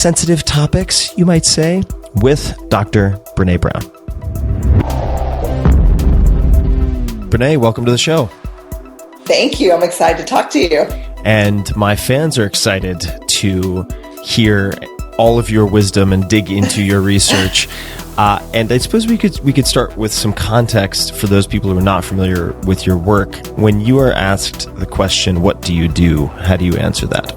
sensitive topics, you might say, with Dr. Brené Brown. Brené, welcome to the show. Thank you. I'm excited to talk to you. And my fans are excited to hear all of your wisdom and dig into your research. And I suppose we could start with some context for those people who are not familiar with your work. When you are asked the question, "What do you do?" how do you answer that?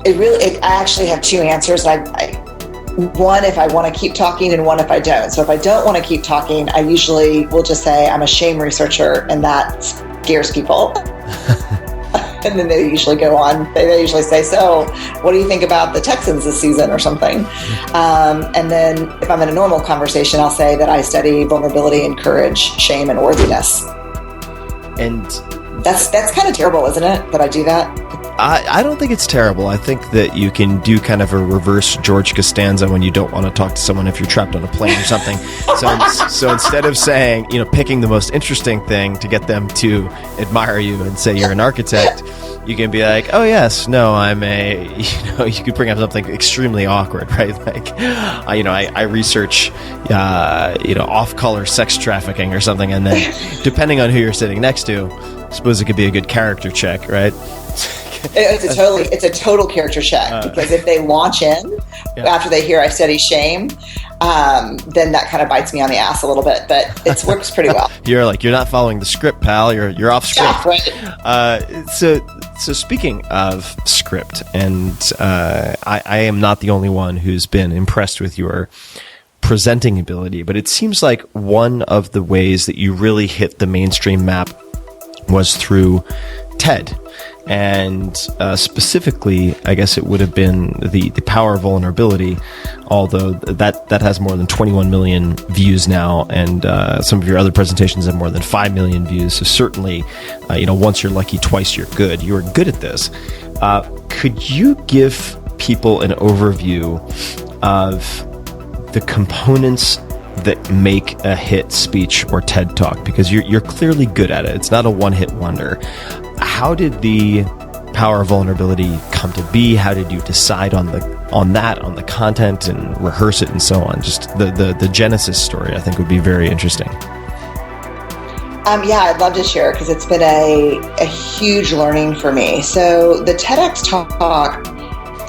I actually have two answers. One if I want to keep talking, and one if I don't. So if I don't want to keep talking, I usually will just say I'm a shame researcher, and that scares people. And then they usually go on. They usually say, "So, what do you think about the Texans this season?" or something. And then if I'm in a normal conversation, I'll say that I study vulnerability and courage, shame, and worthiness. And that's kind of terrible, isn't it, that I do that? I don't think it's terrible. I think that you can do kind of a reverse George Costanza when you don't want to talk to someone if you're trapped on a plane or something. So instead of saying, picking the most interesting thing to get them to admire you and say you're an architect, you can be like, "Oh yes, no, I'm a," you could bring up something extremely awkward, right? Like, I research, off-color sex trafficking or something, and then depending on who you're sitting next to, I suppose it could be a good character check, right? It's a total character check, because if they launch in after they hear I study shame, then that kind of bites me on the ass a little bit, but it works pretty well. You're not following the script, pal. You're off script. Yeah, right. So speaking of script, and I am not the only one who's been impressed with your presenting ability, but it seems like one of the ways that you really hit the mainstream map was through TED. And specifically, I guess it would have been the power of vulnerability, although that has more than 21 million views now, and some of your other presentations have more than 5 million views. So certainly, once you're lucky, twice you're good. You are good at this. Could you give people an overview of the components that make a hit speech or TED Talk? Because you're clearly good at it. It's not a one-hit wonder. How did the power of vulnerability come to be? How did you decide on the content and rehearse it and so on? Just the genesis story, I think, would be very interesting. I'd love to share, because it's been a huge learning for me. So the TEDx talk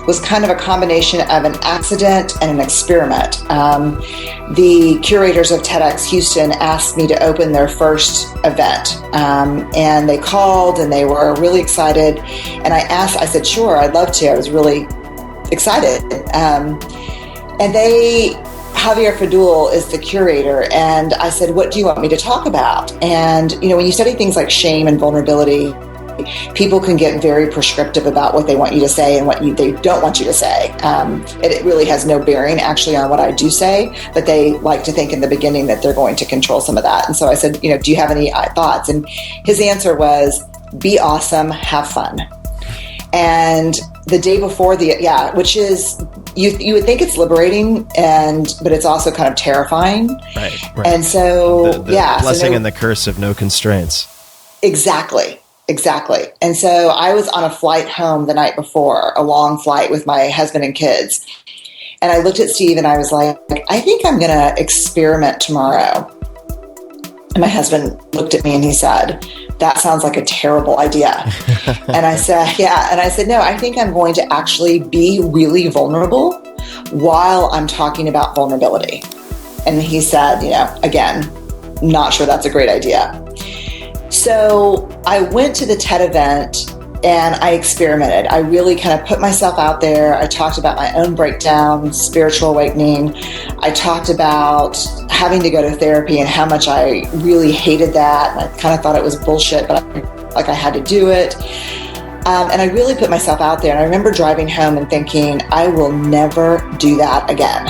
was kind of a combination of an accident and an experiment. The curators of TEDx Houston asked me to open their first event, and they called and they were really excited. And I said, sure, I'd love to. I was really excited. And Javier Fadul is the curator, and I said, what do you want me to talk about? And, when you study things like shame and vulnerability, people can get very prescriptive about what they want you to say and what they don't want you to say. It really has no bearing actually on what I do say, but they like to think in the beginning that they're going to control some of that. And so I said, do you have any thoughts? And his answer was, be awesome, have fun. And the day before which is, you would think it's liberating, but it's also kind of terrifying. Right. And so, the blessing and the curse of no constraints. Exactly. And so I was on a flight home the night before, a long flight with my husband and kids. And I looked at Steve and I was like, I think I'm going to experiment tomorrow. And my husband looked at me and he said, that sounds like a terrible idea. And I said, yeah. And I said, no, I think I'm going to actually be really vulnerable while I'm talking about vulnerability. And he said, again, not sure that's a great idea. So I went to the TED event and I experimented. I really kind of put myself out there. I talked about my own breakdown, spiritual awakening. I talked about having to go to therapy and how much I really hated that. And I kind of thought it was bullshit, but I had to do it. And I really put myself out there. And I remember driving home and thinking, I will never do that again.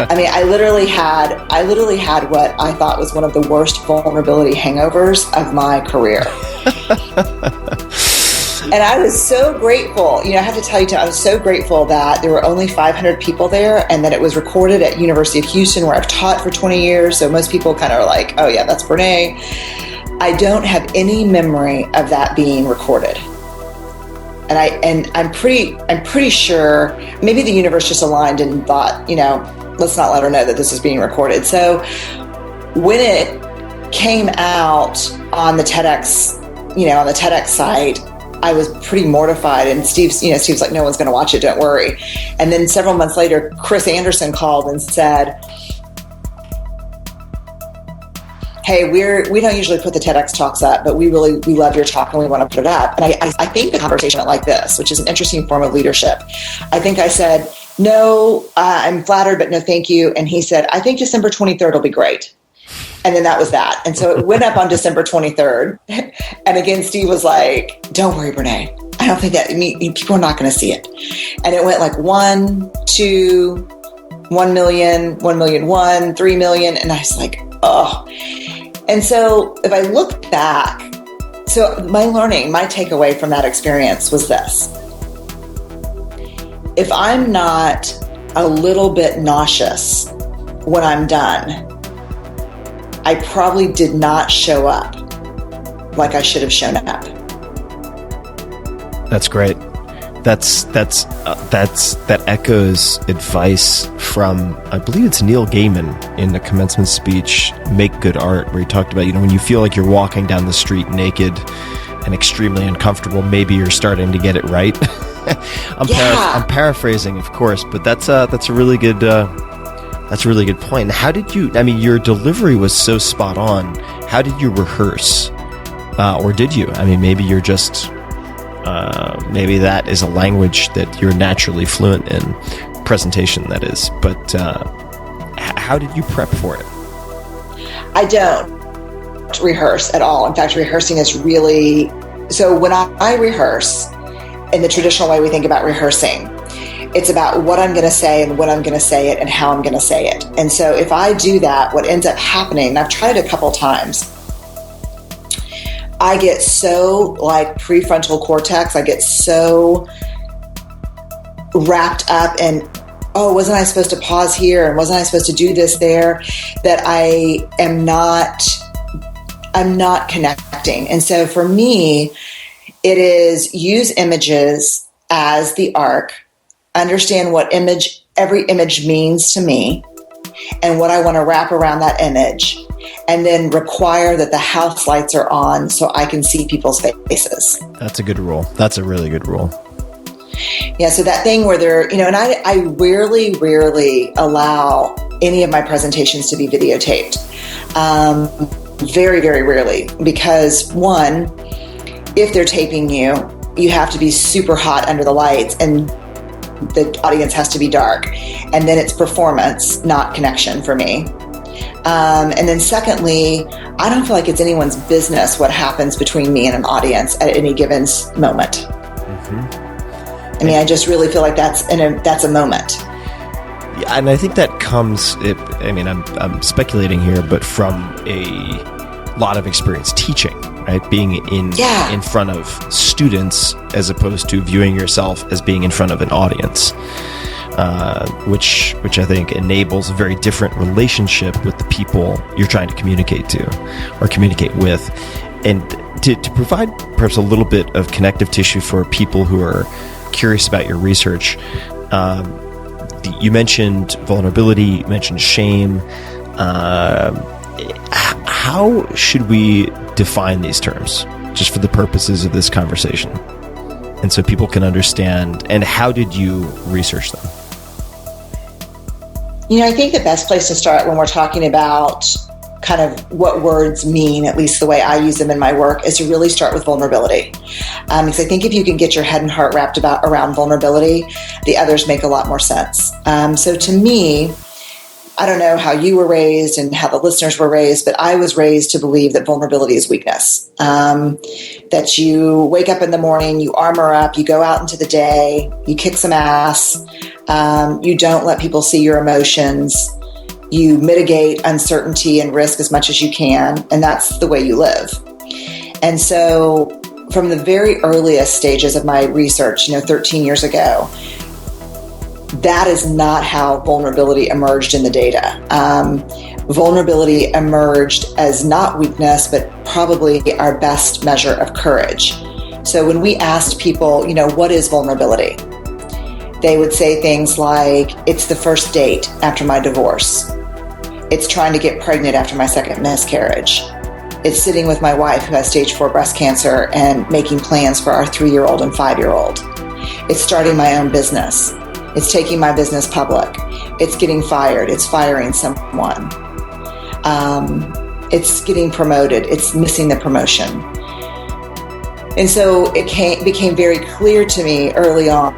I mean, I literally had what I thought was one of the worst vulnerability hangovers of my career. And I was so grateful. I have to tell you, I was so grateful that there were only 500 people there and that it was recorded at University of Houston, where I've taught for 20 years. So most people kind of are like, oh yeah, that's Brené. I don't have any memory of that being recorded. And I'm pretty sure maybe the universe just aligned and thought, let's not let her know that this is being recorded. So when it came out on the TEDx, on the TEDx site, I was pretty mortified. And Steve's like, no one's going to watch it. Don't worry. And then several months later, Chris Anderson called and said, hey, we don't usually put the TEDx talks up, but we love your talk and we want to put it up. And I think the conversation went like this, which is an interesting form of leadership. I think I said, no, I'm flattered, but no, thank you. And he said, I think December 23rd will be great. And then that was that. And so it went up on December 23rd. And again, Steve was like, don't worry, Brené. I don't think that, people are not going to see it. And it went like 1, 2, 1 million, 1 million, 1, 3 million. And I was like, oh. And so if I look back, so my takeaway from that experience was this. If I'm not a little bit nauseous when I'm done, I probably did not show up like I should have shown up. That's great. That echoes advice from, I believe it's Neil Gaiman in the commencement speech, Make Good Art, where he talked about, when you feel like you're walking down the street naked and extremely uncomfortable, maybe you're starting to get it right. I'm paraphrasing, of course, but that's a really good point. And how did you, your delivery was so spot on. How did you rehearse? Or did you? Maybe you're just, maybe that is a language that you're naturally fluent in, presentation that is. But how did you prep for it? I don't rehearse at all. In fact, rehearsing is really, so when I rehearse, in the traditional way we think about rehearsing, it's about what I'm going to say and when I'm going to say it and how I'm going to say it. And so if I do that, what ends up happening, and I've tried it a couple times, I get so prefrontal cortex, I get so wrapped up in, oh, wasn't I supposed to pause here? And wasn't I supposed to do this there? That I'm not connecting. And so for me, it is use images as the arc, understand what every image means to me and what I want to wrap around that image, and then require that the house lights are on so I can see people's faces. That's a good rule. That's a really good rule. Yeah, so that thing where they're, and I rarely allow any of my presentations to be videotaped. Very, very rarely, because one, if they're taping you, you have to be super hot under the lights and the audience has to be dark. And then it's performance, not connection for me. And then secondly, I don't feel like it's anyone's business what happens between me and an audience at any given moment. Mm-hmm. I just really feel like that's a moment. Yeah, and I think that comes, I'm speculating here, but from a lot of experience teaching, right? Being in front of students as opposed to viewing yourself as being in front of an audience. Which I think enables a very different relationship with the people you're trying to communicate to or communicate with. And to provide perhaps a little bit of connective tissue for people who are curious about your research, you mentioned vulnerability, you mentioned shame. How should we define these terms, just for the purposes of this conversation? And so people can understand, and how did you research them? I think the best place to start when we're talking about kind of what words mean, at least the way I use them in my work, is to really start with vulnerability. Because I think if you can get your head and heart wrapped around vulnerability, the others make a lot more sense. So to me, I don't know how you were raised and how the listeners were raised, but I was raised to believe that vulnerability is weakness. That you wake up in the morning, you armor up, you go out into the day, you kick some ass, you don't let people see your emotions, you mitigate uncertainty and risk as much as you can, and that's the way you live. And so from the very earliest stages of my research, 13 years ago, that is not how vulnerability emerged in the data. Vulnerability emerged as not weakness, but probably our best measure of courage. So when we asked people, what is vulnerability? They would say things like, it's the first date after my divorce. It's trying to get pregnant after my second miscarriage. It's sitting with my wife who has stage 4 breast cancer and making plans for our 3-year-old and 5-year-old. It's starting my own business. It's taking my business public. It's getting fired. It's firing someone. It's getting promoted. It's missing the promotion. And so it became very clear to me early on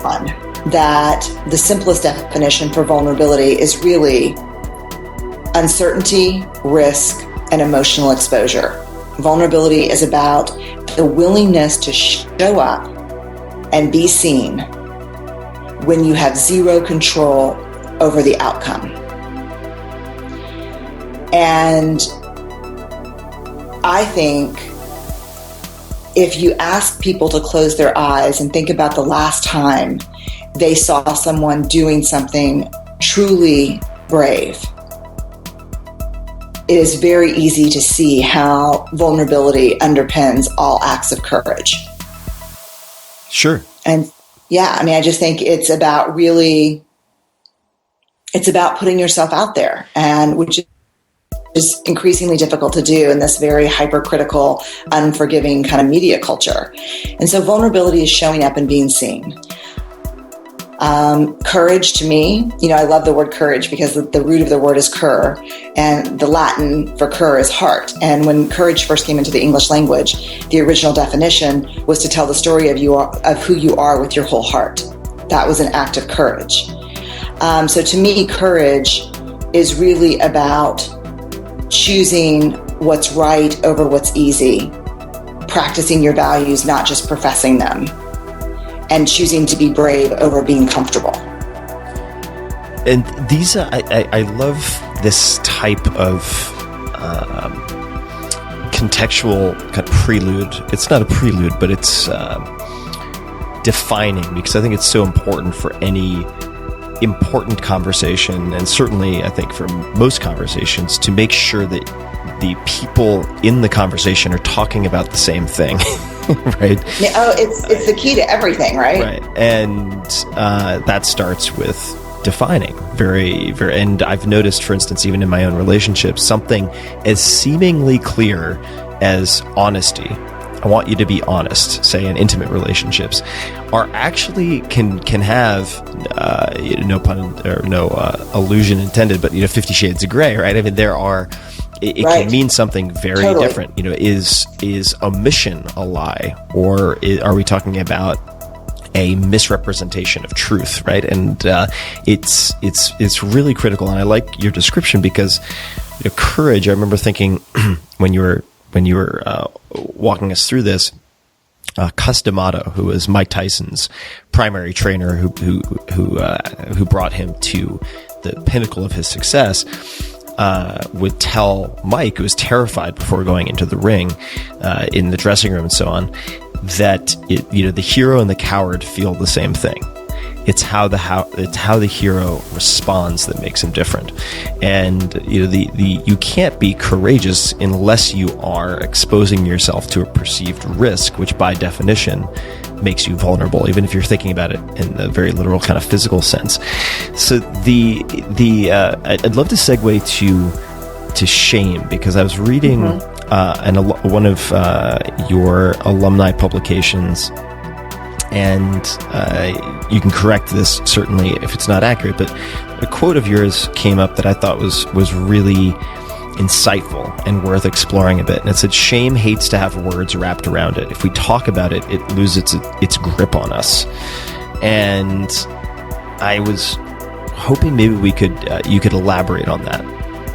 that the simplest definition for vulnerability is really uncertainty, risk, and emotional exposure. Vulnerability is about the willingness to show up and be seen when you have zero control over the outcome. And I think if you ask people to close their eyes and think about the last time they saw someone doing something truly brave, it is very easy to see how vulnerability underpins all acts of courage. Sure. And I just think it's about putting yourself out there, and which is increasingly difficult to do in this very hypercritical, unforgiving kind of media culture. And so vulnerability is showing up and being seen. Courage to me, I love the word courage because the root of the word is cur, and the Latin for cur is heart. And when courage first came into the English language, the original definition was to tell the story of who you are with your whole heart. That was an act of courage. So to me, courage is really about choosing what's right over what's easy, practicing your values, not just professing them, and choosing to be brave over being comfortable. And these, I love this type of contextual kind of prelude. It's not a prelude, but it's defining, because I think it's so important for any important conversation, and certainly I think for most conversations, to make sure that the people in the conversation are talking about the same thing. Right? Oh, it's the key to everything, right? Right. And that starts with defining very, very, and I've noticed, for instance, even in my own relationships, something as seemingly clear as honesty. I want you to be honest, say in intimate relationships, are actually can have no pun or no allusion intended, but 50 Shades of Grey, right? I mean, there are. It right. can mean something very Totally. different. Is omission a lie, or are we talking about a misrepresentation of truth, right? And it's really critical. And I like your description because courage. I remember thinking when you were walking us through this, Cus D'Amato, who was Mike Tyson's primary trainer, who brought him to the pinnacle of his success, would tell Mike, who was terrified before going into the ring, in the dressing room and so on, that the hero and the coward feel the same thing. It's how the hero responds that makes him different. And you can't be courageous unless you are exposing yourself to a perceived risk, which by definition makes you vulnerable, even if you're thinking about it in a very literal kind of physical sense. So I'd love to segue to shame, because I was reading one of your alumni publications, and you can correct this certainly if it's not accurate, but a quote of yours came up that I thought was really insightful and worth exploring a bit. And it said, "Shame hates to have words wrapped around it. If we talk about it, it loses its grip on us." And I was hoping maybe you could elaborate on that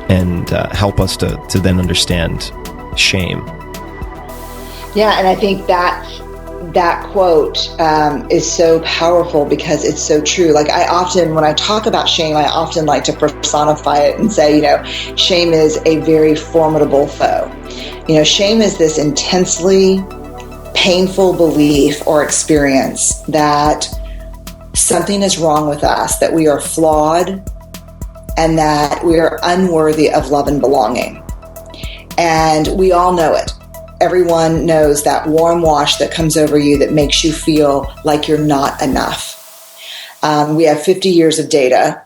and help us to then understand shame. Yeah, and I think that quote is so powerful because it's so true. Like when I talk about shame, I often like to personify it and say, shame is a very formidable foe. Shame is this intensely painful belief or experience that something is wrong with us, that we are flawed, and that we are unworthy of love and belonging. And we all know it. everyone knows that warm wash that comes over you that makes you feel like you're not enough. We have 50 years of data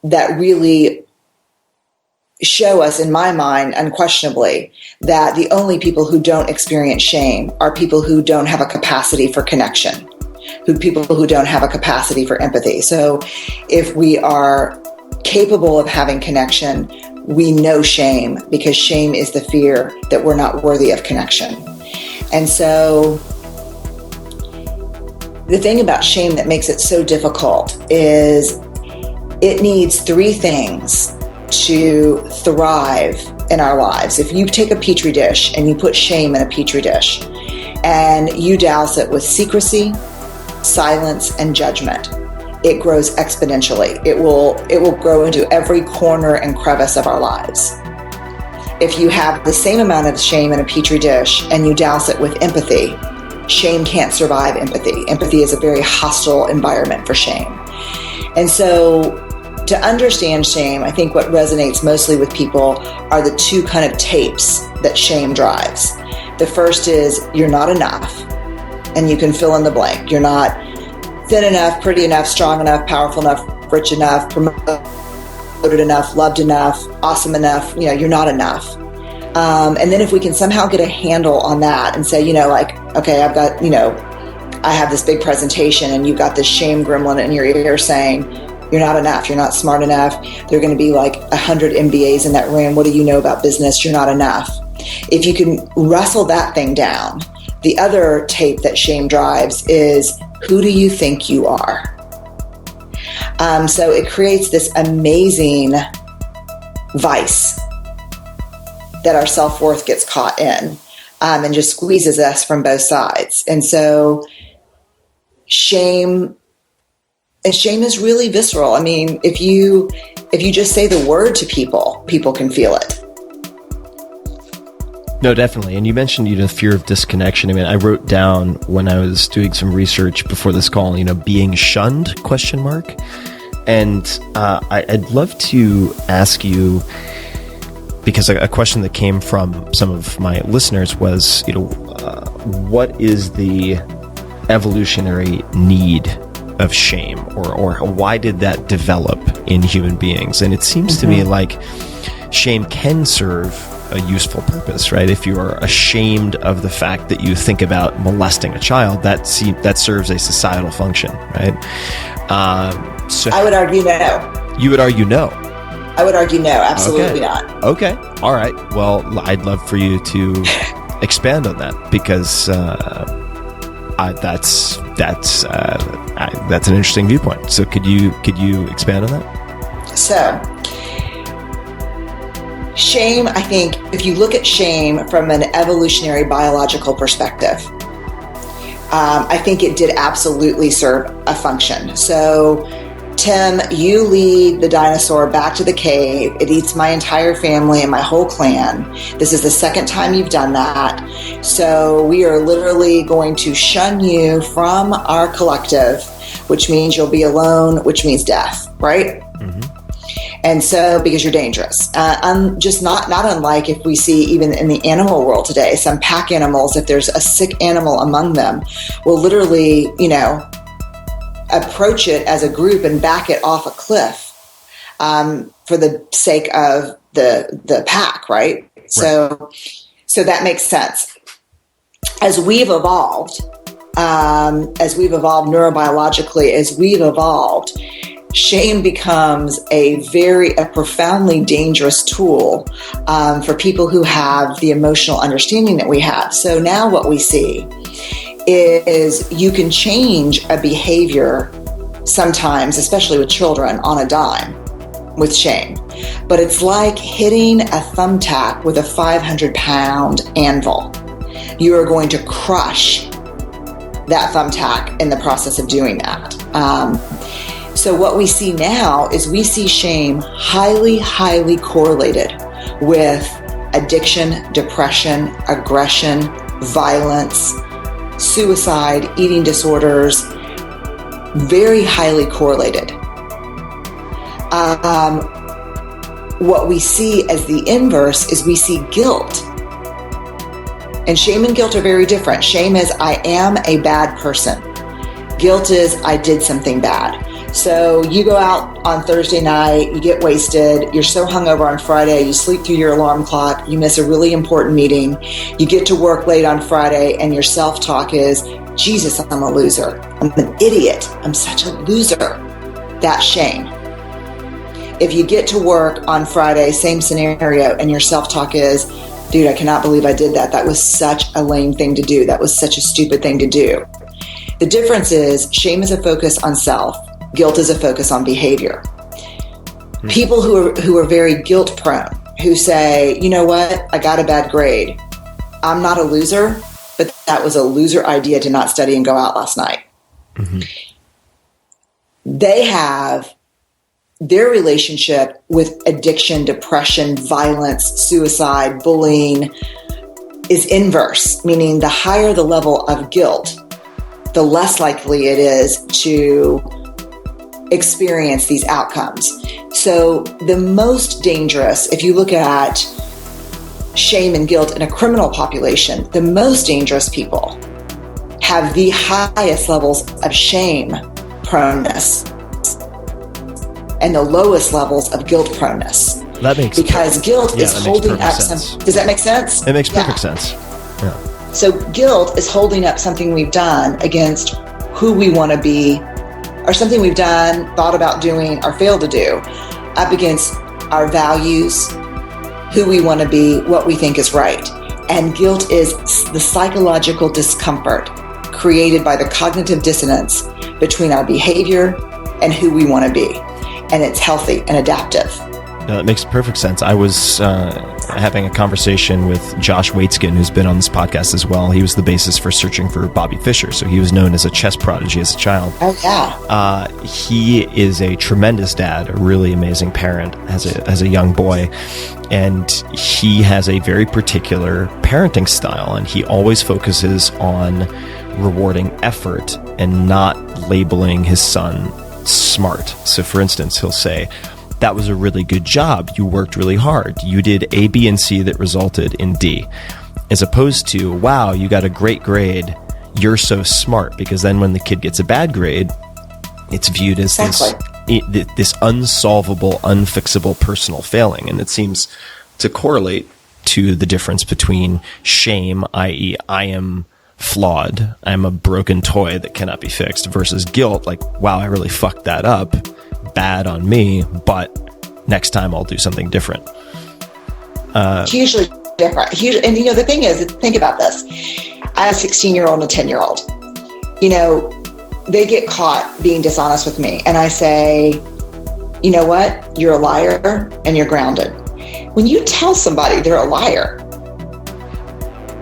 that really show us, in my mind, unquestionably, that the only people who don't experience shame are people who don't have a capacity for connection, people who don't have a capacity for empathy. So if we are capable of having connection, we know shame, because shame is the fear that we're not worthy of connection. And so the thing about shame that makes it so difficult is it needs three things to thrive in our lives. If you take a petri dish and you put shame in a petri dish and you douse it with secrecy, silence, and judgment, it grows exponentially. It will grow into every corner and crevice of our lives. If you have the same amount of shame in a petri dish and you douse it with empathy, shame can't survive empathy. Empathy is a very hostile environment for shame. And so to understand shame, I think what resonates mostly with people are the two kind of tapes that shame drives. The first is you're not enough, and you can fill in the blank. You're not thin enough, pretty enough, strong enough, powerful enough, rich enough, promoted enough, loved enough, awesome enough. You're not enough. And then if we can somehow get a handle on that and say, okay, I've got, I have this big presentation and you've got this shame gremlin in your ear saying, you're not enough. You're not smart enough. There are going to be like 100 MBAs in that room. What do you know about business? You're not enough. If you can wrestle that thing down, the other tape that shame drives is, who do you think you are? So it creates this amazing vice that our self-worth gets caught in, and just squeezes us from both sides. And so shame is really visceral. I mean, if you just say the word to people can feel it. No, definitely. And you mentioned, fear of disconnection. I mean, I wrote down when I was doing some research before this call, being shunned, ? And I'd love to ask you, because a question that came from some of my listeners was, what is the evolutionary need of shame, or why did that develop in human beings? And it seems to me like shame can serve a useful purpose, right? If you are ashamed of the fact that you think about molesting a child, that serves a societal function, right? So I would argue no. You would argue no? I would argue no, absolutely not. Okay, all right. Well, I'd love for you to expand on that, because that's an interesting viewpoint. So could you expand on that? So shame, I think, if you look at shame from an evolutionary biological perspective, I think it did absolutely serve a function. So Tim, you lead the dinosaur back to the cave. It eats my entire family and my whole clan. This is the second time you've done that. So we are literally going to shun you from our collective, which means you'll be alone, which means death, right? Mm-hmm. And so, because you're dangerous. Just not unlike if we see even in the animal world today, some pack animals, if there's a sick animal among them, will literally, approach it as a group and back it off a cliff for the sake of the pack, right? So that makes sense. As we've evolved neurobiologically, as we've evolved, shame becomes a profoundly dangerous tool for people who have the emotional understanding that we have. So now what we see is you can change a behavior sometimes, especially with children, on a dime with shame. But it's like hitting a thumbtack with a 500-pound anvil. You are going to crush that thumbtack in the process of doing that. So what we see now is we see shame highly, highly correlated with addiction, depression, aggression, violence, suicide, eating disorders, very highly correlated. What we see as the inverse is we see guilt And shame and guilt are very different. Shame is, I am a bad person. Guilt is, I did something bad. So you go out on Thursday night, you get wasted, you're so hungover on Friday, you sleep through your alarm clock, you miss a really important meeting, you get to work late on Friday, and your self-talk is, Jesus, I'm a loser. I'm an idiot. I'm such a loser. That's shame. If you get to work on Friday, same scenario, and your self-talk is, dude, I cannot believe I did that. That was such a lame thing to do. That was such a stupid thing to do. The difference is shame is a focus on self. Guilt is a focus on behavior. People who are very guilt prone, who say, you know what, I got a bad grade. I'm not a loser, but that was a loser idea to not study and go out last night. Mm-hmm. They have their relationship with addiction, depression, violence, suicide, bullying is inverse, meaning the higher the level of guilt, the less likely it is to experience these outcomes. So the most dangerous, if you look at shame and guilt in a criminal population, the most dangerous people have the highest levels of shame proneness and the lowest levels of guilt proneness. That makes because guilt is holding up some. Does that make sense? It makes perfect sense. Yeah. So guilt is holding up something we've done against who we want to be, or something we've done, thought about doing, or failed to do, up against our values, who we want to be, what we think is right. And guilt is the psychological discomfort created by the cognitive dissonance between our behavior and who we want to be. And it's healthy and adaptive. No, that makes perfect sense. I was having a conversation with Josh Waitzkin, who's been on this podcast as well. He was the basis for Searching for Bobby Fischer, so he was known as a chess prodigy as a child. Oh, yeah. He is a tremendous dad, a really amazing parent as a young boy, and he has a very particular parenting style, and he always focuses on rewarding effort and not labeling his son smart. So, for instance, he'll say, that was a really good job. You worked really hard. You did A, B, and C that resulted in D. As opposed to, wow, you got a great grade. You're so smart. Because then when the kid gets a bad grade, it's viewed as this unsolvable, unfixable personal failing. And it seems to correlate to the difference between shame, i.e. I am flawed, I'm a broken toy that cannot be fixed, versus guilt, like, wow, I really fucked that up. Bad on me, but next time I'll do something different. Hugely different. And the thing is, think about this. I have a 16-year-old and a 10-year-old. They get caught being dishonest with me. And I say, you know what? You're a liar and you're grounded. When you tell somebody they're a liar,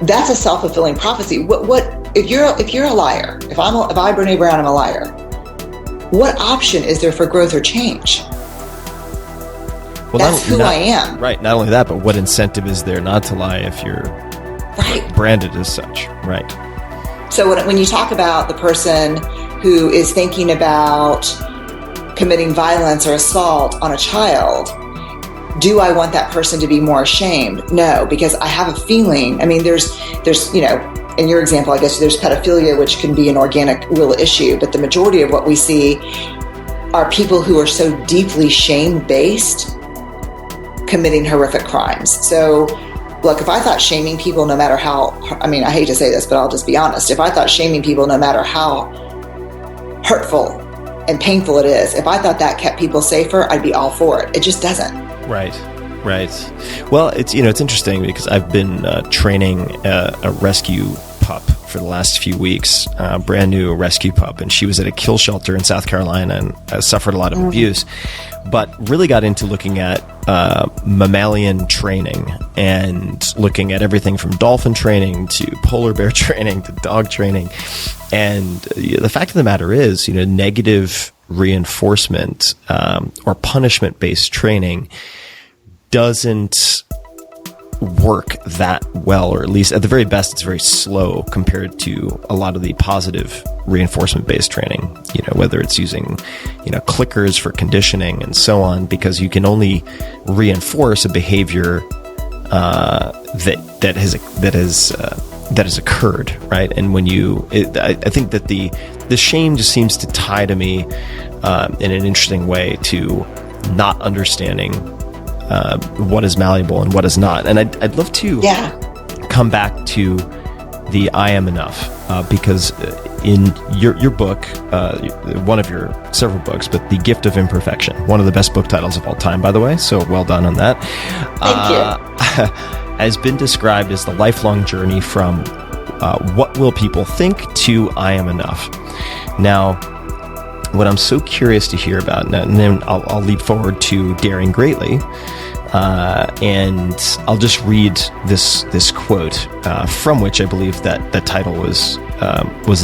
that's a self-fulfilling prophecy. What if you're a liar? If I, Brené Brown, am a liar, what option is there for growth or change? Well, that's who I am. Right. Not only that, but what incentive is there not to lie if you're branded as such? Right. So when you talk about the person who is thinking about committing violence or assault on a child, do I want that person to be more ashamed? No, because I have a feeling. I mean, there's in your example, I guess there's pedophilia, which can be an organic, real issue. But the majority of what we see are people who are so deeply shame-based committing horrific crimes. So, look, if I thought shaming people, no matter how, I hate to say this, but I'll just be honest. If I thought shaming people, no matter how hurtful and painful it is, if I thought that kept people safer, I'd be all for it. It just doesn't. Right. Well, it's interesting because I've been training a rescue pup for the last few weeks, brand new rescue pup, and she was at a kill shelter in South Carolina and suffered a lot of abuse, but really got into looking at mammalian training and looking at everything from dolphin training to polar bear training to dog training. And the fact of the matter is, negative reinforcement or punishment-based training doesn't work that well, or at least at the very best, it's very slow compared to a lot of the positive reinforcement-based training, whether it's using, clickers for conditioning and so on, because you can only reinforce a behavior that has that has occurred, right? And when I think that the shame just seems to tie to me in an interesting way to not understanding what is malleable and what is not. And I'd love to come back to the I am enough, because in your book, one of your several books, but The Gift of Imperfection, one of the best book titles of all time, by the way, so well done on that. Thank you. Has been described as the lifelong journey from what will people think to I am enough. Now, what I'm so curious to hear about, and then I'll leap forward to Daring Greatly, and I'll just read this quote from which I believe that the title was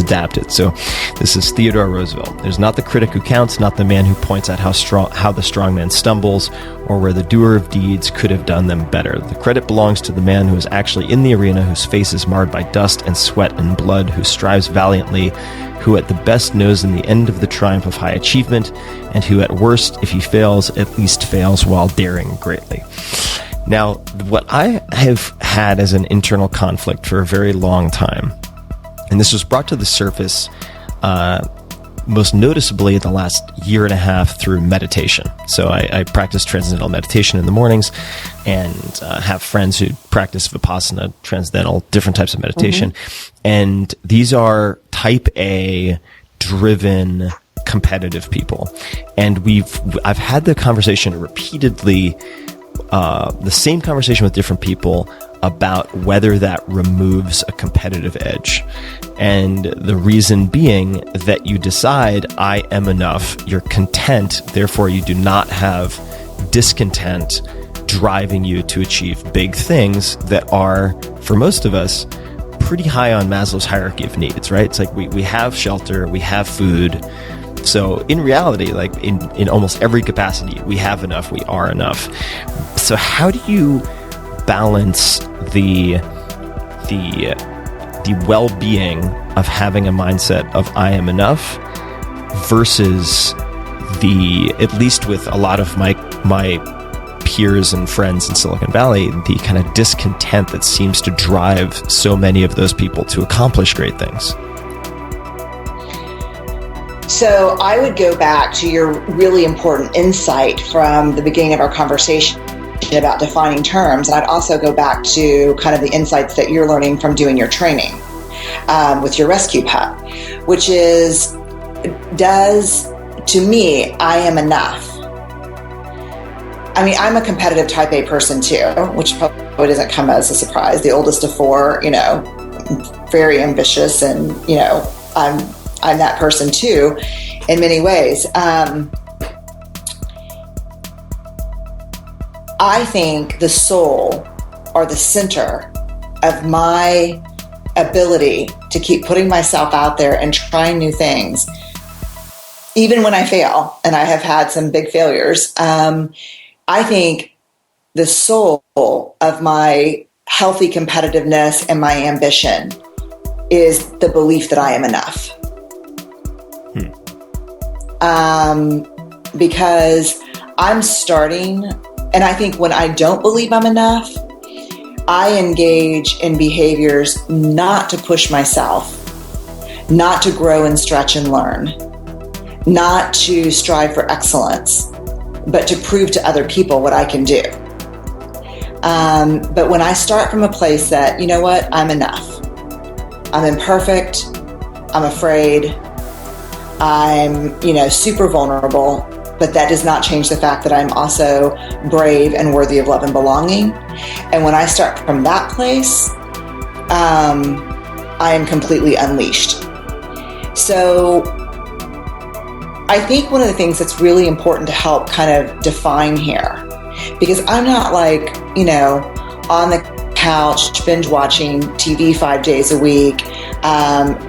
adapted. So this is Theodore Roosevelt. There's not the critic who counts, not the man who points out how the strong man stumbles, or where the doer of deeds could have done them better. The credit belongs to the man who is actually in the arena, whose face is marred by dust and sweat and blood, who strives valiantly, who at the best knows in the end of the triumph of high achievement, and who at worst, if he fails, at least fails while daring greatly. Now, what I have had as an internal conflict for a very long time, and this was brought to the surface most noticeably in the last year and a half through meditation. So I practice transcendental meditation in the mornings, and have friends who practice Vipassana, transcendental, different types of meditation. Mm-hmm. And these are type A driven, competitive people. And I've had the conversation repeatedly, the same conversation with different people about whether that removes a competitive edge. And the reason being that you decide, I am enough, you're content, therefore you do not have discontent driving you to achieve big things that are, for most of us, pretty high on Maslow's hierarchy of needs, right? It's like we have shelter, we have food. So in reality, like in almost every capacity, we have enough, we are enough. So how do you balance the well-being of having a mindset of I am enough versus at least with a lot of my peers and friends in Silicon Valley, the kind of discontent that seems to drive so many of those people to accomplish great things? So I would go back to your really important insight from the beginning of our conversation about defining terms. And I'd also go back to kind of the insights that you're learning from doing your training with your rescue pup, which is, to me, I am enough. I mean, I'm a competitive type A person too, which probably doesn't come as a surprise. The oldest of four, very ambitious, and, I'm that person too in many ways. I think the soul, or the center of my ability to keep putting myself out there and trying new things, even when I fail, and I have had some big failures, I think the soul of my healthy competitiveness and my ambition is the belief that I am enough. Because I'm starting, and I think when I don't believe I'm enough, I engage in behaviors not to push myself, not to grow and stretch and learn, not to strive for excellence, but to prove to other people what I can do. But when I start from a place that, you know what, I'm enough. I'm imperfect. I'm afraid. I'm, super vulnerable, but that does not change the fact that I'm also brave and worthy of love and belonging. And when I start from that place, I am completely unleashed. So I think one of the things that's really important to help kind of define here, because I'm not like, on the couch, binge watching TV 5 days a week,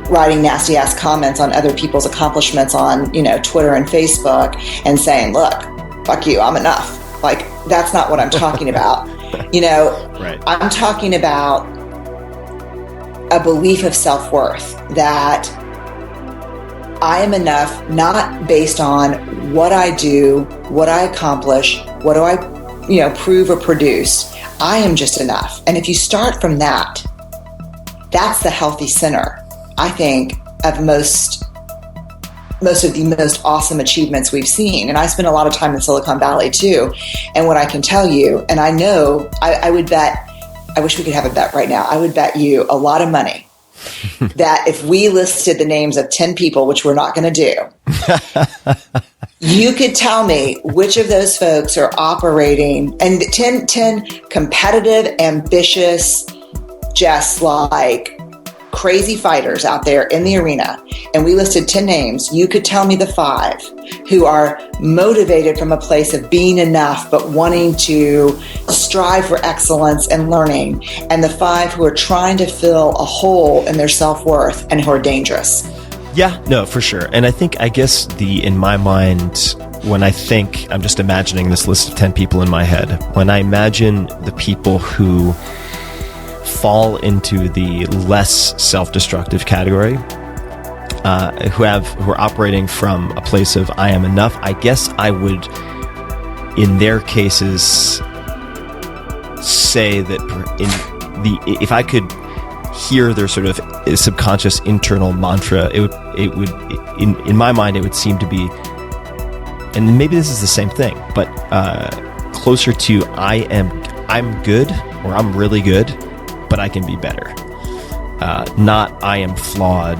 writing nasty ass comments on other people's accomplishments on, Twitter and Facebook, and saying, look, fuck you, I'm enough. Like, that's not what I'm talking about. Right. I'm talking about a belief of self-worth, that I am enough, not based on what I do, what I accomplish, what do I, prove or produce. I am just enough. And if you start from that, That's the healthy center, I think, of most of the most awesome achievements we've seen. And I spent a lot of time in Silicon Valley too. And what I can tell you, and I know, I would bet, I wish we could have a bet right now. I would bet you a lot of money that if we listed the names of 10 people, which we're not going to do, you could tell me which of those folks are operating, and 10 competitive, ambitious, just like crazy fighters out there in the arena, and we listed 10 names, you could tell me the 5 who are motivated from a place of being enough but wanting to strive for excellence and learning, and the 5 who are trying to fill a hole in their self-worth and who are dangerous. Yeah, no, for sure. And I guess in my mind, when I think, I'm just imagining this list of 10 people in my head, when I imagine the people who fall into the less self-destructive category, who are operating from a place of I am enough, I guess I would, in their cases, say that if I could hear their sort of subconscious internal mantra, it would in my mind it would seem to be, and maybe this is the same thing, but closer to I'm good, or I'm really good, but I can be better. Not I am flawed.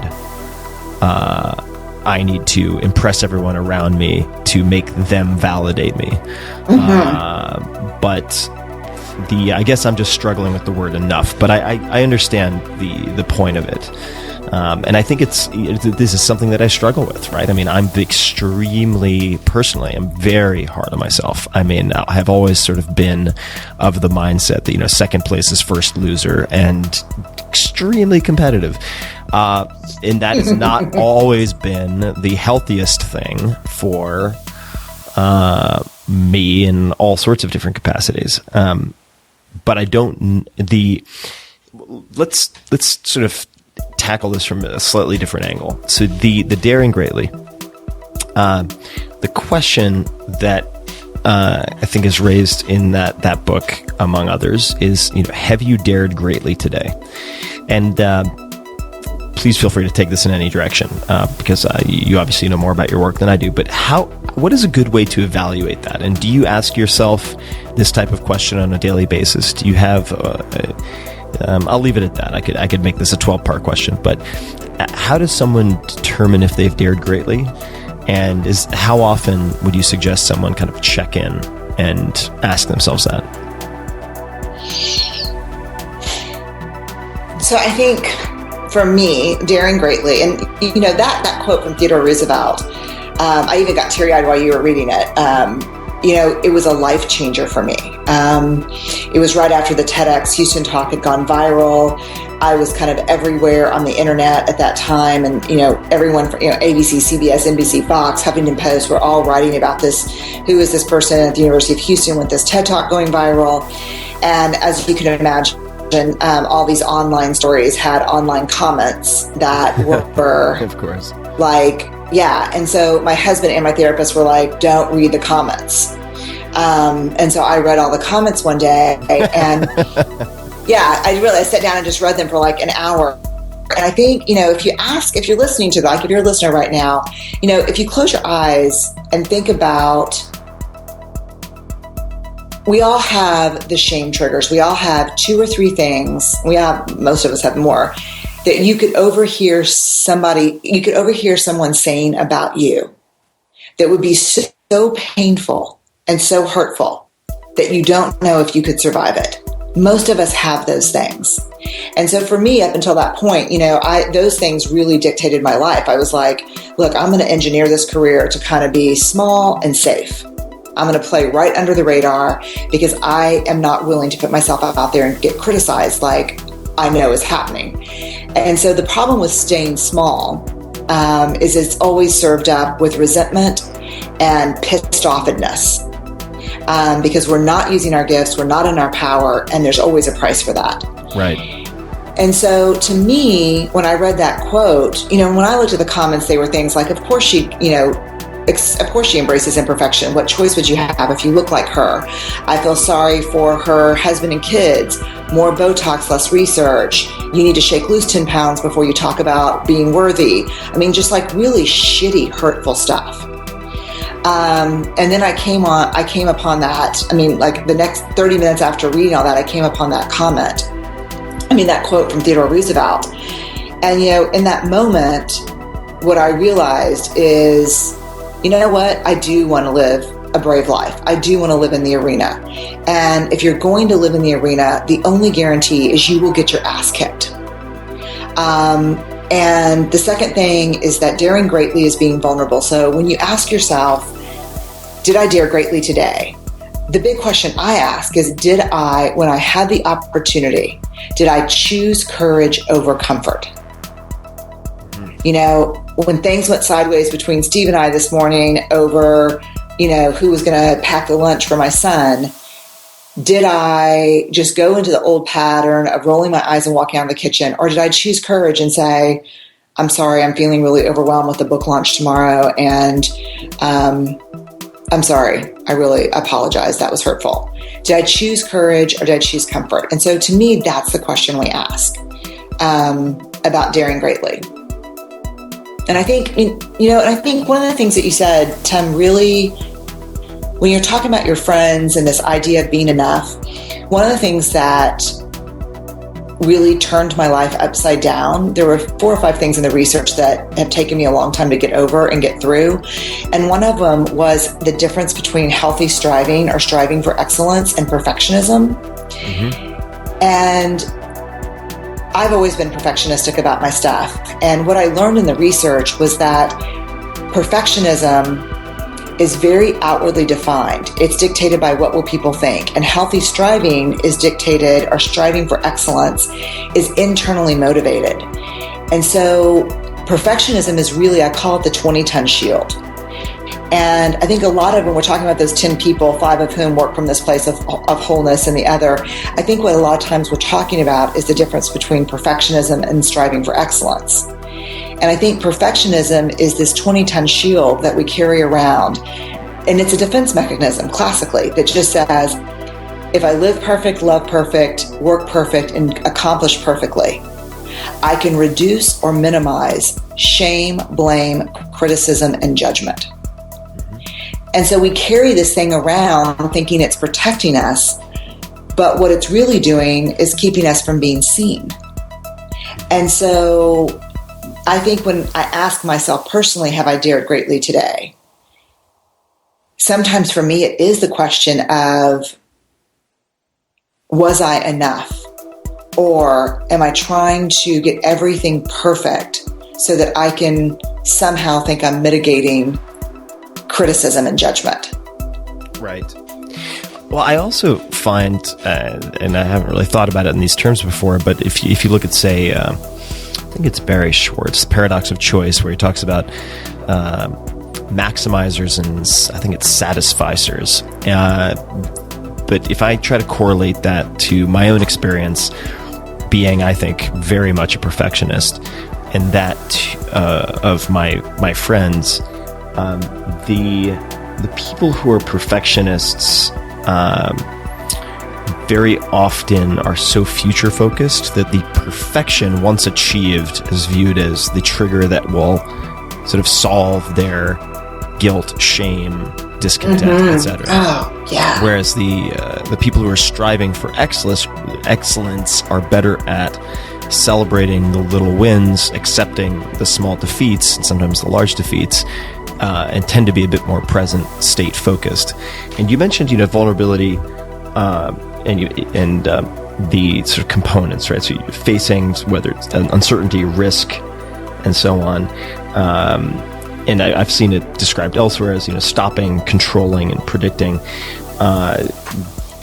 I need to impress everyone around me to make them validate me. But I guess I'm just struggling with the word enough. But I understand the point of it. And I think this is something that I struggle with, right? I mean, I'm very hard on myself. I mean, I have always sort of been of the mindset that, second place is first loser, and extremely competitive. And that has not always been the healthiest thing for me in all sorts of different capacities. But I don't, let's sort of tackle this from a slightly different angle. So the daring greatly, the question that I think is raised in that book, among others, is, have you dared greatly today? And please feel free to take this in any direction, because you obviously know more about your work than I do. But what is a good way to evaluate that? And do you ask yourself this type of question on a daily basis? Do you have I'll leave it at that. I could make this a 12-part question, but how does someone determine if they've dared greatly? And how often would you suggest someone kind of check in and ask themselves that? So I think for me, daring greatly, and that quote from Theodore Roosevelt, I even got teary-eyed while you were reading it. It was a life changer for me. It was right after the TEDx Houston talk had gone viral. I was kind of everywhere on the internet at that time. And, everyone from, ABC, CBS, NBC, Fox, Huffington Post were all writing about this. Who is this person at the University of Houston with this TED Talk going viral? And as you can imagine, all these online stories had online comments that were of course, like, yeah. And so my husband and my therapist were like, don't read the comments. And so I read all the comments one day, and yeah, I sat down and just read them for like an hour. And I think, if you're listening to if you're a listener right now, if you close your eyes and think about, we all have the shame triggers. We all have 2 or 3 things. Most of us have more, that you could overhear someone saying about you that would be so painful and so hurtful that you don't know if you could survive it. Most of us have those things. And so for me, up until that point, those things really dictated my life. I was like, look, I'm going to engineer this career to kind of be small and safe. I'm going to play right under the radar because I am not willing to put myself out there and get criticized like I know is happening. And so the problem with staying small is it's always served up with resentment and pissed offedness. Because we're not using our gifts, we're not in our power, and there's always a price for that. Right. And so to me, when I read that quote, when I looked at the comments, they were things like, of course she, of course she embraces imperfection. What choice would you have if you look like her? I feel sorry for her husband and kids. More Botox, less research. You need to shake loose 10 pounds before you talk about being worthy. I mean, just like really shitty, hurtful stuff. And then I came upon that. I mean, like the next 30 minutes after reading all that, I came upon that comment. I mean, that quote from Theodore Roosevelt. And, in that moment, what I realized is, you know what? I do want to live a brave life. I do want to live in the arena. And if you're going to live in the arena, the only guarantee is you will get your ass kicked. And the second thing is that daring greatly is being vulnerable. So when you ask yourself, did I dare greatly today? The big question I ask is, when I had the opportunity, did I choose courage over comfort? When things went sideways between Steve and I this morning over, who was going to pack the lunch for my son, did I just go into the old pattern of rolling my eyes and walking out of the kitchen? Or did I choose courage and say, I'm sorry, I'm feeling really overwhelmed with the book launch tomorrow. And I'm sorry, I really apologize. That was hurtful. Did I choose courage or did I choose comfort? And so to me, that's the question we ask about daring greatly. And I think, I think one of the things that you said, Tim, really, when you're talking about your friends and this idea of being enough, one of the things that really turned my life upside down, there were 4 or 5 things in the research that have taken me a long time to get over and get through. And one of them was the difference between healthy striving or striving for excellence and perfectionism. Mm-hmm. And I've always been perfectionistic about my stuff. And what I learned in the research was that perfectionism is very outwardly defined. It's dictated by what will people think. And healthy striving is dictated, or striving for excellence is internally motivated. And so perfectionism is really, I call it the 20-ton shield. And I think a lot of, when we're talking about those 10 people, 5 of whom work from this place of wholeness and the other, I think what a lot of times we're talking about is the difference between perfectionism and striving for excellence. And I think perfectionism is this 20-ton shield that we carry around. And it's a defense mechanism, classically, that just says, if I live perfect, love perfect, work perfect, and accomplish perfectly, I can reduce or minimize shame, blame, criticism, and judgment. And so we carry this thing around thinking it's protecting us, but what it's really doing is keeping us from being seen. And so I think when I ask myself personally, have I dared greatly today? Sometimes for me, it is the question of, was I enough? Or am I trying to get everything perfect so that I can somehow think I'm mitigating criticism and judgment? Right. Well, I also find, and I haven't really thought about it in these terms before, but if you look at, say, I think it's Barry Schwartz, Paradox of Choice, where he talks about maximizers and I think it's satisficers. But if I try to correlate that to my own experience, being, I think, very much a perfectionist, and that of my friends, the people who are perfectionists very often are so future focused that the perfection, once achieved, is viewed as the trigger that will sort of solve their guilt, shame, discontent, etc. Oh, yeah. Whereas the people who are striving for excellence are better at celebrating the little wins, accepting the small defeats, and sometimes the large defeats, and tend to be a bit more present state focused. And you mentioned, vulnerability, and the sort of components, right? So you're facing, whether it's uncertainty, risk, and so on. And I've seen it described elsewhere as, stopping, controlling, and predicting.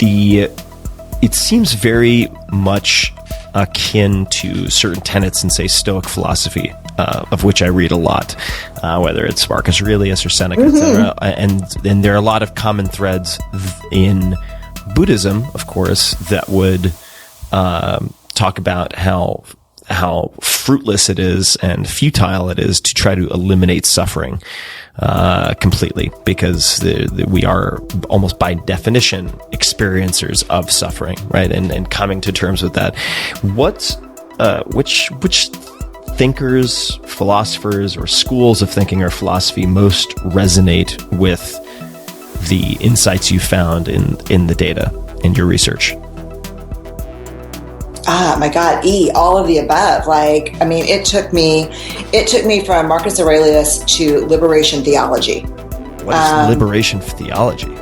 It seems very much akin to certain tenets in, say, Stoic philosophy, of which I read a lot, whether it's Marcus Aurelius or Seneca, etc. And there are a lot of common threads in Buddhism, of course, that would talk about how fruitless it is and futile it is to try to eliminate suffering. completely, because we are almost by definition experiencers of suffering, right? And coming to terms with that. Which thinkers, philosophers, or schools of thinking or philosophy most resonate with the insights you found in the data in your research? My God, all of the above. It took me from Marcus Aurelius to liberation theology. What is liberation theology?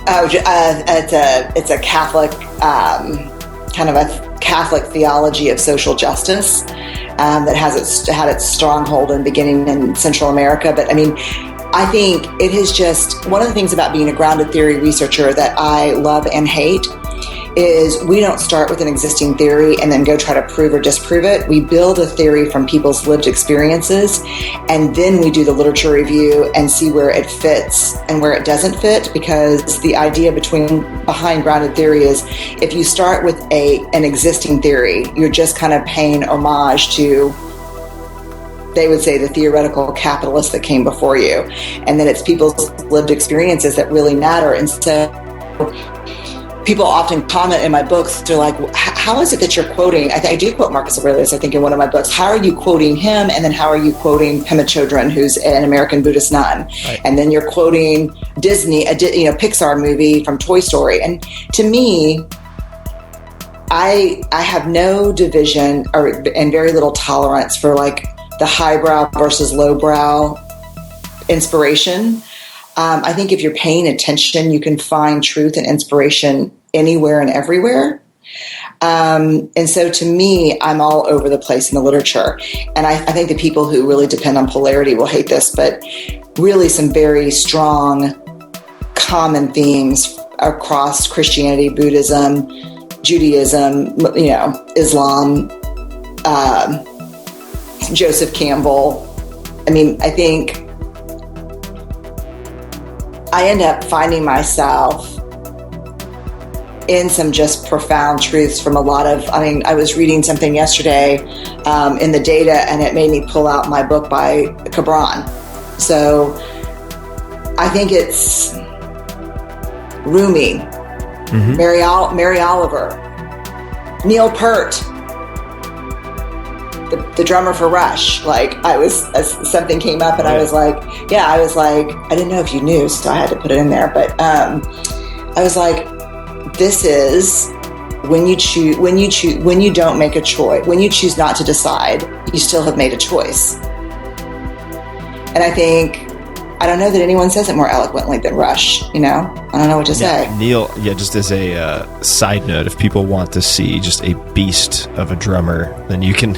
It's a Catholic, kind of a Catholic theology of social justice that had its stronghold and beginning in Central America. But I think it is just one of the things about being a grounded theory researcher that I love and hate is we don't start with an existing theory and then go try to prove or disprove it. We build a theory from people's lived experiences, and then we do the literature review and see where it fits and where it doesn't fit, because the idea behind grounded theory is if you start with an existing theory, you're just kind of paying homage to, they would say, the theoretical capitalists that came before you. And then it's people's lived experiences that really matter. And so people often comment in my books, they're like, how is it that you're quoting? I do quote Marcus Aurelius, I think, in one of my books. How are you quoting him? And then how are you quoting Pema Chodron, who's an American Buddhist nun? Right. And then you're quoting Disney, Pixar movie from Toy Story. And to me, I have no division and very little tolerance for the highbrow versus lowbrow inspiration. I think if you're paying attention, you can find truth and inspiration anywhere and everywhere. And so to me, I'm all over the place in the literature. And I think the people who really depend on polarity will hate this, but really some very strong common themes across Christianity, Buddhism, Judaism, Islam, Joseph Campbell. I think I end up finding myself in some just profound truths from a lot of, I was reading something yesterday in the data, and it made me pull out my book by Gibran. So I think it's Rumi, Mary Oliver, Neil Peart, the drummer for Rush. Something came up, and I was like, I didn't know if you knew, so I had to put it in there. But I was like, this is when you don't make a choice, when you choose not to decide, you still have made a choice. And I don't know that anyone says it more eloquently than Rush, I don't know what to say. Neil, just as a side note, if people want to see just a beast of a drummer, then you can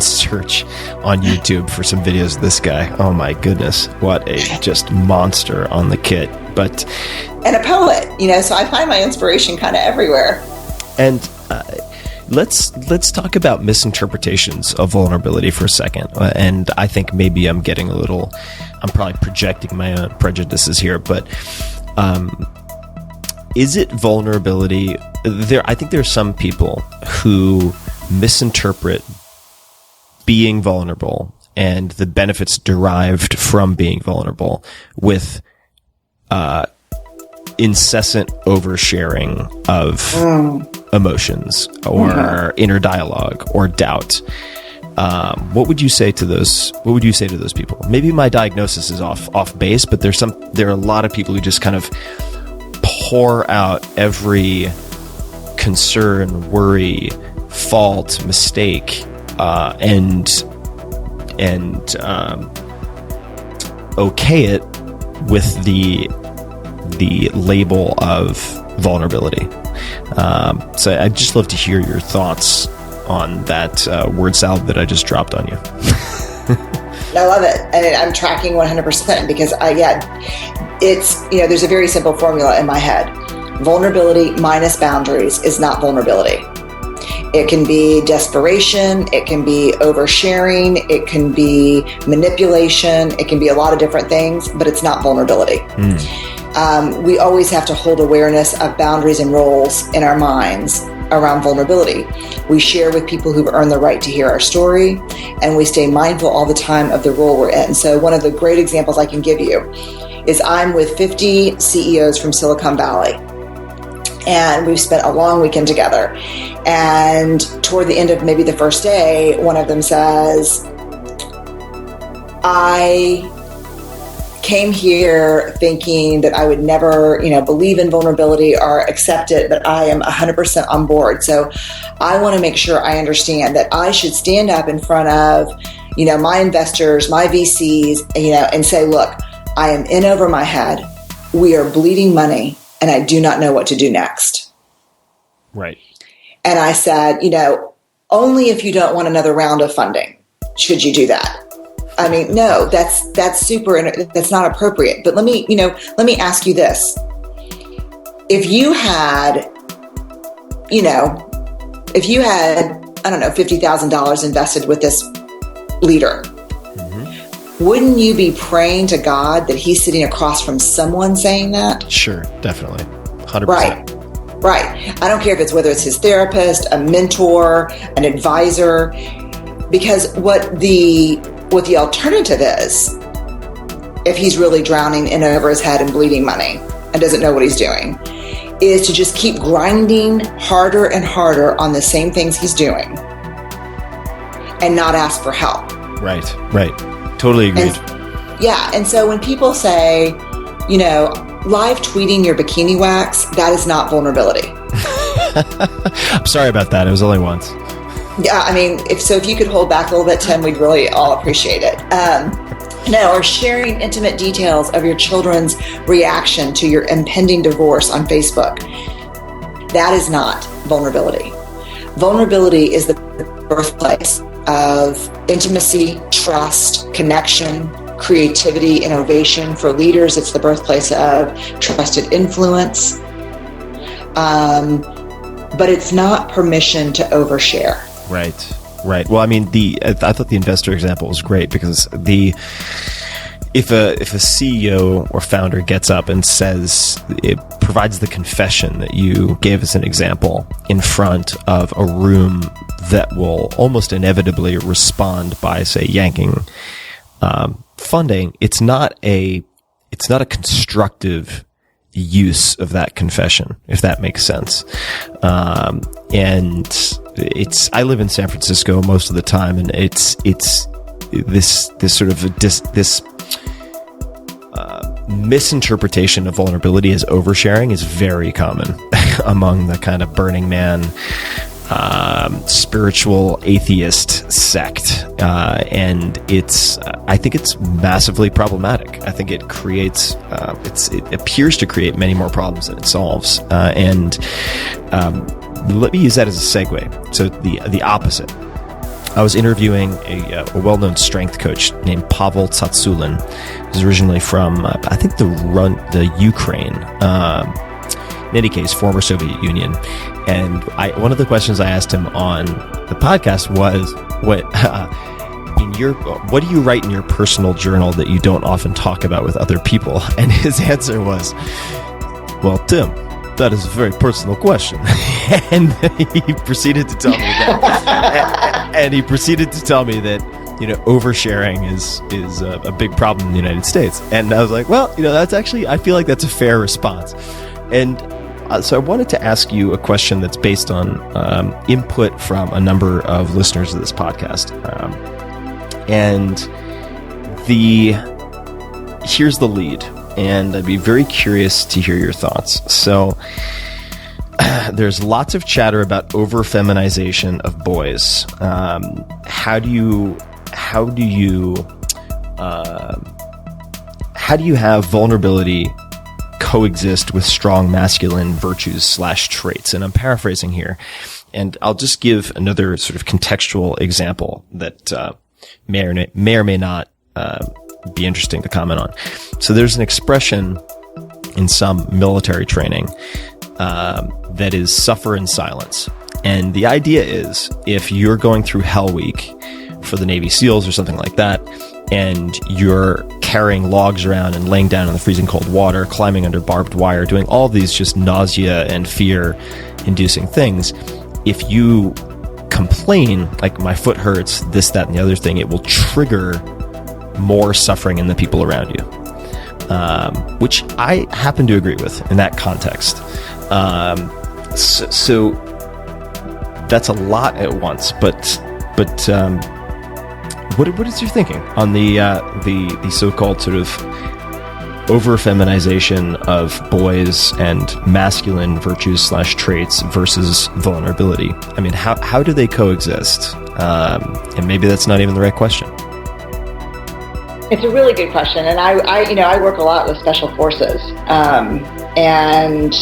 search on YouTube for some videos of this guy. Oh my goodness, what a just monster on the kit. And a poet, so I find my inspiration kind of everywhere. And let's talk about misinterpretations of vulnerability for a second. And I think maybe I'm probably projecting my own prejudices here, but is it vulnerability? I think there are some people who misinterpret being vulnerable and the benefits derived from being vulnerable with incessant oversharing of emotions or inner dialogue or doubt. What would you say to those people? Maybe my diagnosis is off base, but there are a lot of people who just kind of pour out every concern, worry, fault, mistake, and okay it with the label of vulnerability. So I'd just love to hear your thoughts on that word salad that I just dropped on you. I love it. And I'm tracking 100% because it's, there's a very simple formula in my head. Vulnerability minus boundaries is not vulnerability. It can be desperation, it can be oversharing, it can be manipulation, it can be a lot of different things, but it's not vulnerability. We always have to hold awareness of boundaries and roles in our minds around vulnerability. We share with people who've earned the right to hear our story, and we stay mindful all the time of the role we're in. So one of the great examples I can give you is I'm with 50 CEOs from Silicon Valley, and we've spent a long weekend together. And toward the end of maybe the first day, one of them says, I came here thinking that I would never, believe in vulnerability or accept it, but I am 100% on board. So I want to make sure I understand that I should stand up in front of, my investors, my VCs, and say, look, I am in over my head. We are bleeding money, and I do not know what to do next. Right. And I said, only if you don't want another round of funding should you do that. I mean, no, that's that's not appropriate. But let me ask you this. If you had, I don't know, $50,000 invested with this leader, wouldn't you be praying to God that he's sitting across from someone saying that? Sure, definitely. 100%. Right. I don't care if whether it's his therapist, a mentor, an advisor, because what the alternative is, if he's really drowning in over his head and bleeding money and doesn't know what he's doing, is to just keep grinding harder and harder on the same things he's doing and not ask for help. Right. Totally agreed. And so when people say, live tweeting your bikini wax, that is not vulnerability. I'm sorry about that. It was only once. Yeah, I mean, if you could hold back a little bit, Tim, we'd really all appreciate it. Or sharing intimate details of your children's reaction to your impending divorce on Facebook. That is not vulnerability. Vulnerability is the birthplace of intimacy, trust, connection, creativity, innovation. For leaders, it's the birthplace of trusted influence. But it's not permission to overshare. Right. Well, I mean, I thought the investor example was great because if a CEO or founder gets up and says, it provides the confession that you gave as an example in front of a room that will almost inevitably respond by, say, yanking funding, it's not a constructive use of that confession, if that makes sense. And I live in San Francisco most of the time, and it's this sort of this misinterpretation of vulnerability as oversharing is very common among the kind of Burning Man spiritual atheist sect, and I think it's massively problematic. I think it creates it appears to create many more problems than it solves, and let me use that as a segue. So the opposite. I was interviewing a well-known strength coach named Pavel Tsatsulin, who's originally from I think the Ukraine. In any case, former Soviet Union. And one of the questions I asked him on the podcast was, what do you write in your personal journal that you don't often talk about with other people? And his answer was, well, Tim, that is a very personal question. And he proceeded to tell me that, oversharing is a big problem in the United States. And I was like, well, that's actually, I feel like that's a fair response. And so I wanted to ask you a question that's based on input from a number of listeners of this podcast. And here's the lead, and I'd be very curious to hear your thoughts. So there's lots of chatter about over-feminization of boys. How do you have vulnerability coexist with strong masculine virtues / traits? And I'm paraphrasing here, and I'll just give another sort of contextual example that may or may not be interesting to comment on. So there's an expression in some military training that is suffer in silence. And the idea is, if you're going through Hell Week for the Navy SEALs or something like that, and you're carrying logs around and laying down in the freezing cold water, climbing under barbed wire, doing all these just nausea and fear-inducing things, if you complain, like my foot hurts, this, that, and the other thing, it will trigger more suffering in the people around you, which I happen to agree with in that context. So that's a lot at once, but what is your thinking on the so-called sort of over-feminization of boys and masculine virtues / traits versus vulnerability? I mean, how do they coexist? And maybe that's not even the right question. It's a really good question, and I work a lot with special forces and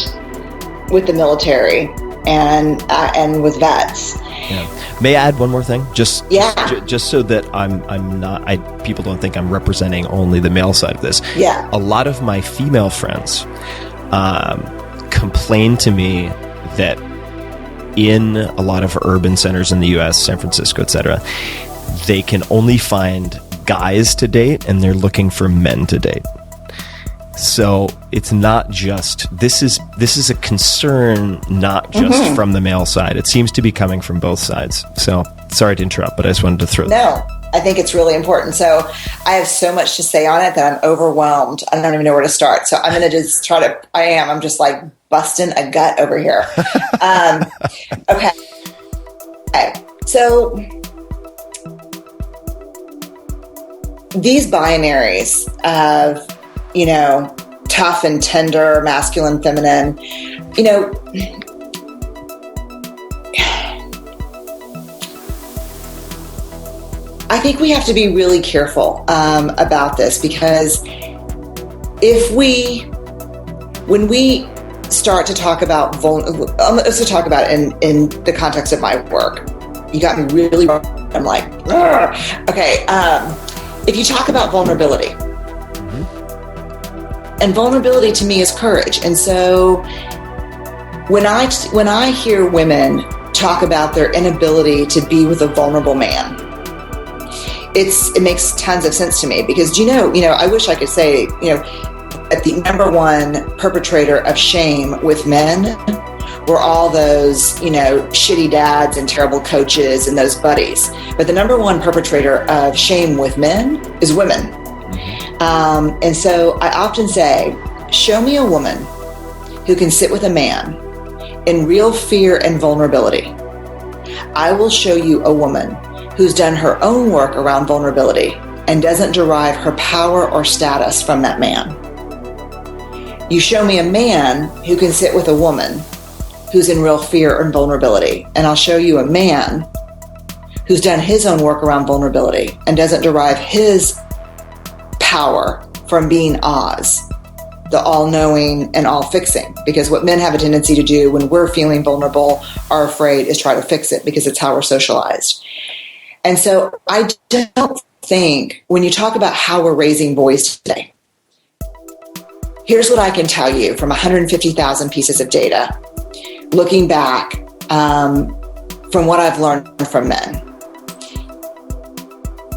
with the military and with vets. Yeah. May I add one more thing? Just so that I'm not, people don't think I'm representing only the male side of this. Yeah. A lot of my female friends complain to me that in a lot of urban centers in the U.S., San Francisco, etc., they can only find guys to date, and they're looking for men to date. So it's not just, this is a concern, not just from the male side. It seems to be coming from both sides. So sorry to interrupt, but I just wanted to throw that. No, I think it's really important. So I have so much to say on it that I'm overwhelmed. I don't even know where to start. So I'm going to just I'm just like busting a gut over here. Okay. So these binaries of, tough and tender, masculine, feminine, I think we have to be really careful about this, because when we start to talk about let's talk about it in the context of my work. You got me really wrong. I'm like, okay. If you talk about vulnerability, and vulnerability to me is courage. And so when I hear women talk about their inability to be with a vulnerable man, it makes tons of sense to me, because I wish I could say, that the number one perpetrator of shame with men were all those, shitty dads and terrible coaches and those buddies. But the number one perpetrator of shame with men is women. And so I often say, show me a woman who can sit with a man in real fear and vulnerability. I will show you a woman who's done her own work around vulnerability and doesn't derive her power or status from that man. You show me a man who can sit with a woman who's in real fear and vulnerability, and I'll show you a man who's done his own work around vulnerability and doesn't derive his power from being Oz, the all-knowing and all-fixing. Because what men have a tendency to do when we're feeling vulnerable or afraid is try to fix it, because it's how we're socialized. And so I don't think, when you talk about how we're raising boys today, here's what I can tell you from 150,000 pieces of data, looking back from what I've learned from men.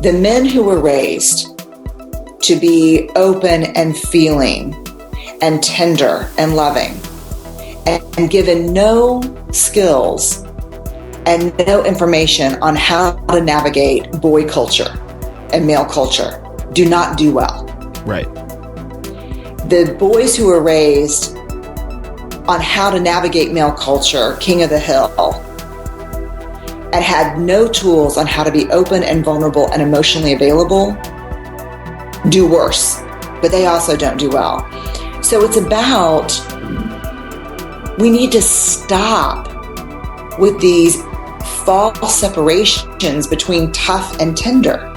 The men who were raised to be open and feeling and tender and loving, and given no skills and no information on how to navigate boy culture and male culture, do not do well. Right. The boys who were raised on how to navigate male culture, king of the hill, and had no tools on how to be open and vulnerable and emotionally available, do worse, but they also don't do well. So it's about, we need to stop with these false separations between tough and tender.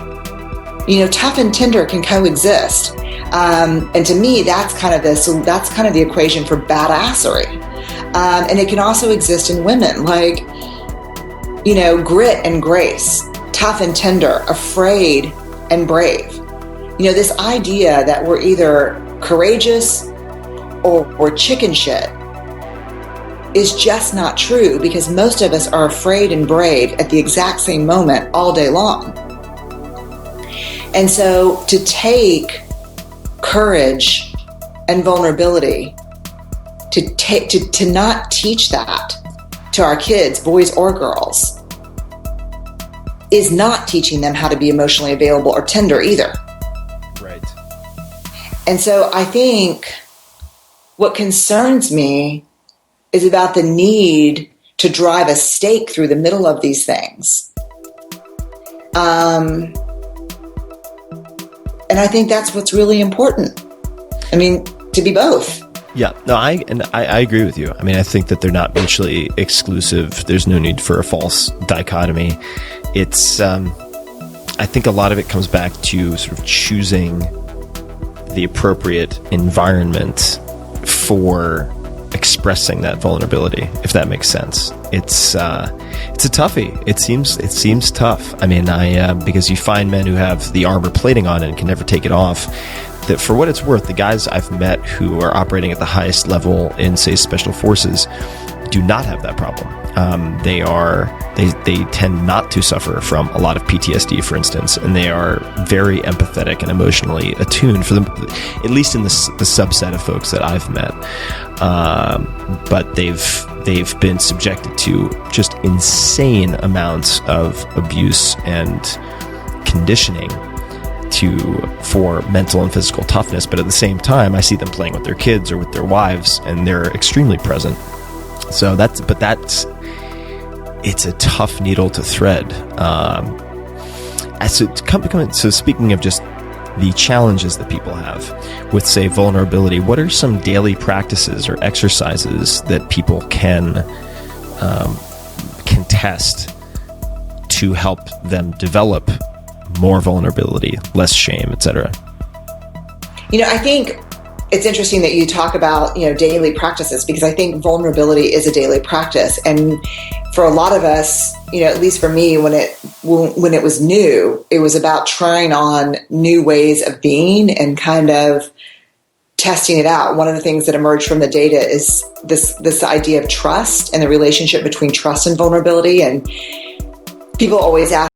Tough and tender can coexist. And to me, that's kind of the equation for badassery. And it can also exist in women, like, grit and grace, tough and tender, afraid and brave. This idea that we're either courageous or chicken shit is just not true, because most of us are afraid and brave at the exact same moment all day long. And so to take courage and vulnerability, to not teach that to our kids, boys or girls, is not teaching them how to be emotionally available or tender either. Right. And so I think what concerns me is about the need to drive a stake through the middle of these things. And I think that's what's really important. I mean, to be both. Yeah, no, I agree with you. I mean, I think that they're not mutually exclusive. There's no need for a false dichotomy. It's, I think a lot of it comes back to sort of choosing the appropriate environment for expressing that vulnerability, if that makes sense. It's a toughie. It seems tough. I mean, because you find men who have the armor plating on and can never take it off. That for what it's worth, the guys I've met who are operating at the highest level in, say, special forces do not have that problem. They tend not to suffer from a lot of PTSD, for instance, and they are very empathetic and emotionally attuned, for them, at least in the subset of folks that I've met. But they've been subjected to just insane amounts of abuse and conditioning for mental and physical toughness. But at the same time, I see them playing with their kids or with their wives, and they're extremely present. So it's a tough needle to thread. So speaking of just the challenges that people have with, say, vulnerability, what are some daily practices or exercises that people can test to help them develop more vulnerability, less shame, etc.? I think it's interesting that you talk about, daily practices, because I think vulnerability is a daily practice. And for a lot of us, at least for me, when it was new, it was about trying on new ways of being and kind of testing it out. One of the things that emerged from the data is this idea of trust and the relationship between trust and vulnerability. And people always ask